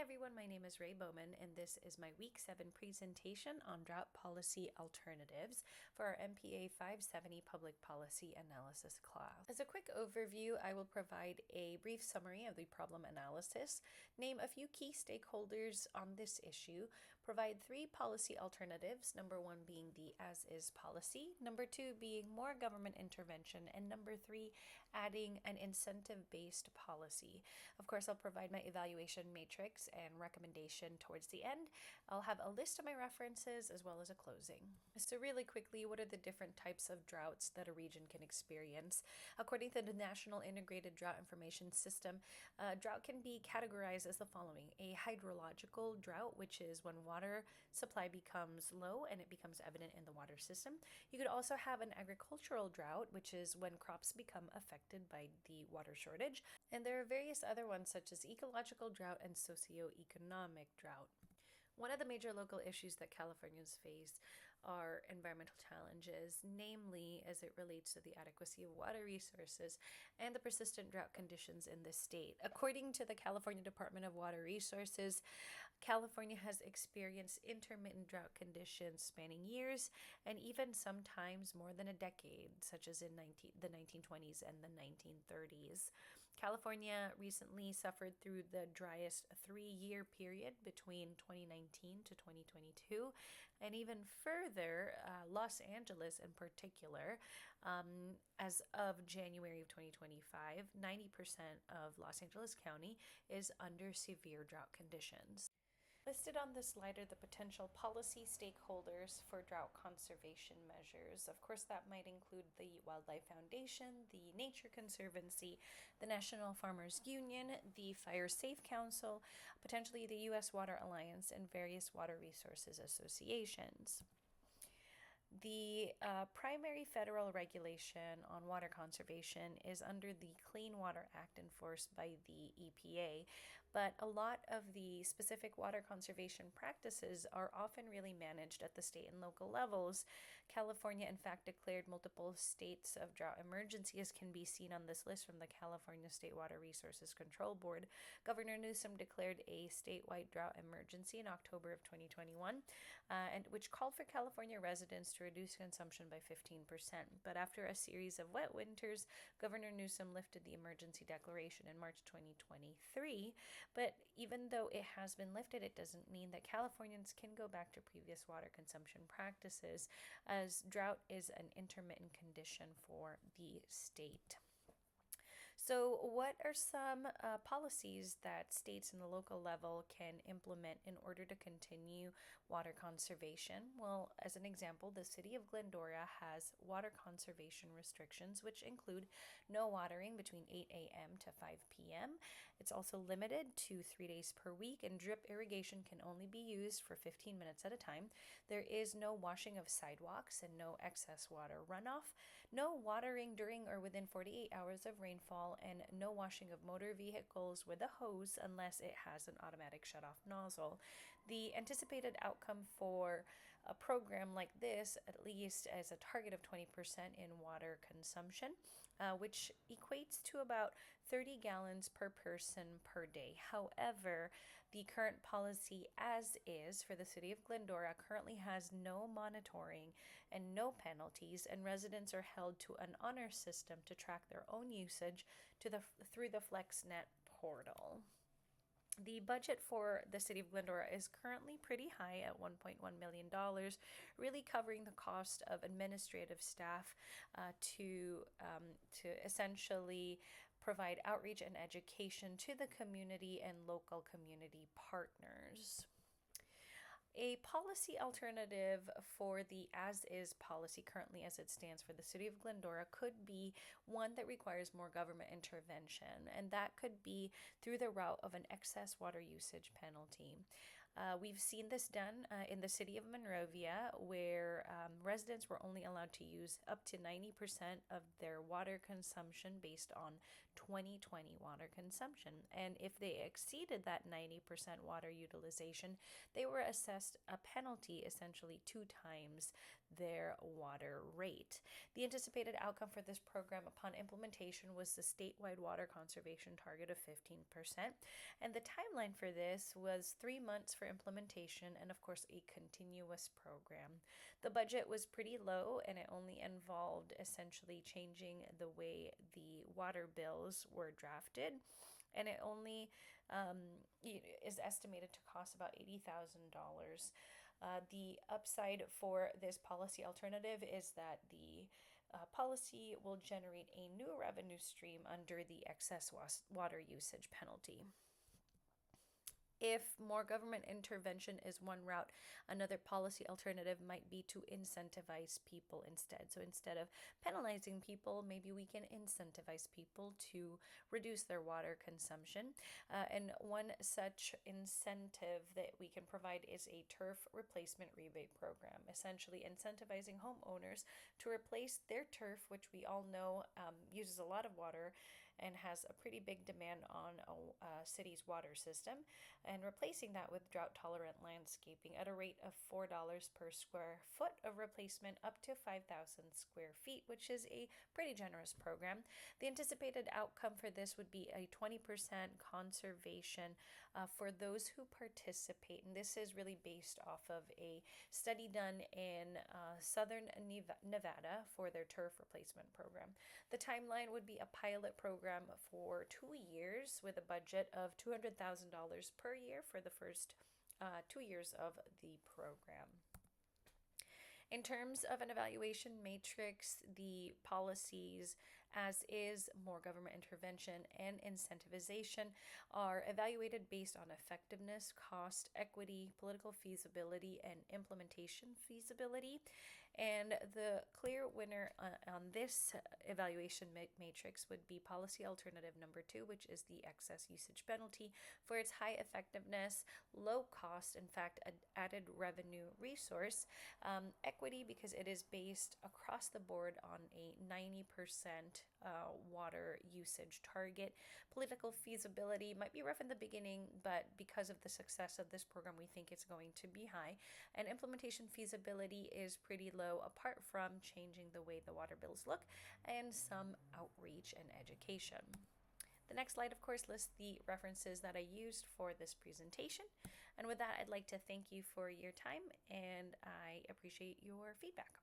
everyone, my name is Ray Bowman, and this is my Week 7 presentation on drought policy alternatives for our MPA 570 Public Policy Analysis class. As a quick overview, I will provide a brief summary of the problem analysis, name a few key stakeholders on this issue, provide 3 policy alternatives, number 1 being the as-is policy, number 2 being more government intervention, and number 3 adding an incentive-based policy. Of course, I'll provide my evaluation matrix and recommendation towards the end. I'll have a list of my references as well as a closing. So really quickly, what are the different types of droughts that a region can experience? According to the National Integrated Drought Information System, drought can be categorized as the following: a hydrological drought, which is when water supply becomes low and it becomes evident in the water system. You could also have an agricultural drought, which is when crops become affected by the water shortage. And there are various other ones such as ecological drought and socioeconomic drought. One of the major local issues that Californians face are environmental challenges, namely as it relates to the adequacy of water resources and the persistent drought conditions in the state. According to the California Department of Water Resources, California has experienced intermittent drought conditions spanning years and even sometimes more than a decade, such as in the 1920s and the 1930s. California recently suffered through the driest 3-year period between 2019 to 2022, and even further, Los Angeles in particular, as of January of 2025, 90% of Los Angeles County is under severe drought conditions. Listed on this slide are the potential policy stakeholders for drought conservation measures. Of course, that might include the Wildlife Foundation, the Nature Conservancy, the National Farmers Union, the Fire Safe Council, potentially the U.S. Water Alliance, and various water resources associations. The primary federal regulation on water conservation is under the Clean Water Act enforced by the EPA, but a lot of the specific water conservation practices are often really managed at the state and local levels. California, in fact, declared multiple states of drought emergency, as can be seen on this list from the California State Water Resources Control Board. Governor Newsom declared a statewide drought emergency in October of 2021, and which called for California residents to reduce consumption by 15%. But after a series of wet winters, Governor Newsom lifted the emergency declaration in March 2023. But even though it has been lifted, it doesn't mean that Californians can go back to previous water consumption practices, as drought is an intermittent condition for the state. So what are some policies that states and the local level can implement in order to continue water conservation? Well, as an example, the city of Glendora has water conservation restrictions, which include no watering between 8 a.m. to 5 p.m. It's also limited to 3 days per week, and drip irrigation can only be used for 15 minutes at a time. There is no washing of sidewalks and no excess water runoff, no watering during or within 48 hours of rainfall, and no washing of motor vehicles with a hose unless it has an automatic shutoff nozzle. The anticipated outcome for a program like this, at least as a target of 20% in water consumption, which equates to about 30 gallons per person per day. However, the current policy as is for the city of Glendora currently has no monitoring and no penalties, and residents are held to an honor system to track their own usage through the FlexNet portal. The budget for the city of Glendora is currently pretty high at $1.1 million, really covering the cost of administrative staff to essentially provide outreach and education to the community and local community partners. A policy alternative for the as-is policy currently as it stands for the city of Glendora could be one that requires more government intervention, and that could be through the route of an excess water usage penalty. We've seen this done in the city of Monrovia, where residents were only allowed to use up to 90% of their water consumption based on 2020 water consumption. And if they exceeded that 90% water utilization, they were assessed a penalty, essentially 2 times their water rate. The anticipated outcome for this program upon implementation was the statewide water conservation target of 15%. And the timeline for this was 3 months for implementation and, of course, a continuous program. The budget was pretty low and it only involved essentially changing the way the water bills were drafted. And it only is estimated to cost about $80,000. The upside for this policy alternative is that the policy will generate a new revenue stream under the excess water usage penalty. If more government intervention is one route, another policy alternative might be to incentivize people instead. So instead of penalizing people, maybe we can incentivize people to reduce their water consumption. And one such incentive that we can provide is a turf replacement rebate program, essentially incentivizing homeowners to replace their turf, which we all know uses a lot of water and has a pretty big demand on a city's water system, and replacing that with drought-tolerant landscaping at a rate of $4 per square foot of replacement up to 5,000 square feet, which is a pretty generous program. The anticipated outcome for this would be a 20% conservation for those who participate, and this is really based off of a study done in southern Nevada for their turf replacement program. The timeline would be a pilot program for 2 years with a budget of $200,000 per year for the first 2 years of the program. In terms of an evaluation matrix, the policies, as is more government intervention and incentivization, are evaluated based on effectiveness, cost, equity, political feasibility, and implementation feasibility. And the clear winner on this evaluation matrix would be policy alternative number 2, which is the excess usage penalty, for its high effectiveness, low cost, in fact, an added revenue resource, equity because it is based across the board on a 90% water usage target. Political feasibility might be rough in the beginning, but because of the success of this program, we think it's going to be high. And implementation feasibility is pretty low, apart from changing the way the water bills look and some outreach and education. The next slide, of course, lists the references that I used for this presentation. And with that, I'd like to thank you for your time, and I appreciate your feedback.